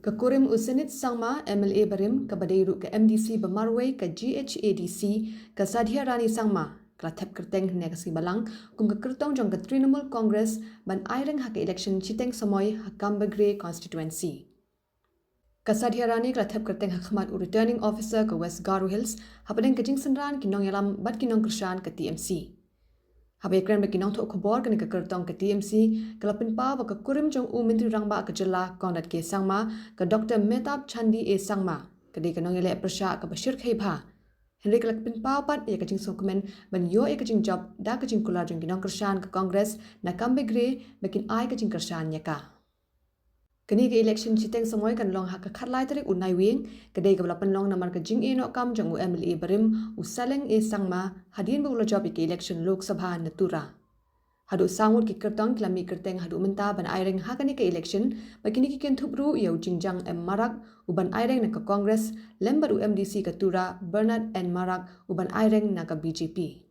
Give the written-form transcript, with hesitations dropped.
Ke kurim Zenith Sangma MLA barim ke badairu ke MDC marwei ke GHADC ke Sadhiarani Sangma ke Thep kyrteng hynne ke Balang kum ke kyrtong jong ke Trinamool Congress ban aireng hak eleksyon shiteng samoi Gambegre constituency. Ke Sadhiarani ke Thep kyrteng hakhmat returning officer ke West Garo Hills hapdeng ke jingsynran ki nongialam bat ki nongkyrshan ke TMC. Habekren bagi nong thok khobor ke kyrtong ke TMC ke lapin pa ke kurim jong Myntri Rangbah ke Jylla Conrad K Sangma ke Dr. Myntri A Sangma ke di ke nongile persya ke Bashir Khaiba Henry ke lapin pa pat ya ke jing dokumen ban yo ke jing job da ke jing kula jong nongkyrshan ke Congress na Gambegre bikin ai ke jing kyrshan nyaka. Kini ke eleksyon shiteng samoi kan long hak ke khatlai tarik unai wing ke dei ke belapan long namar ke jing eno kam jong MLA barim Saleng A Sangma hadin bu job ke eleksyon Lok Sabha natura. Hadu sangut ki kyrtong kilami kyrteng hadu menta ban aireng hakani ke eleksyon bakini ki kentubru yau jingjang marak uban aireng na ke Congress lembar MDC ke tura Bernard Marak uban aireng na ke BJP.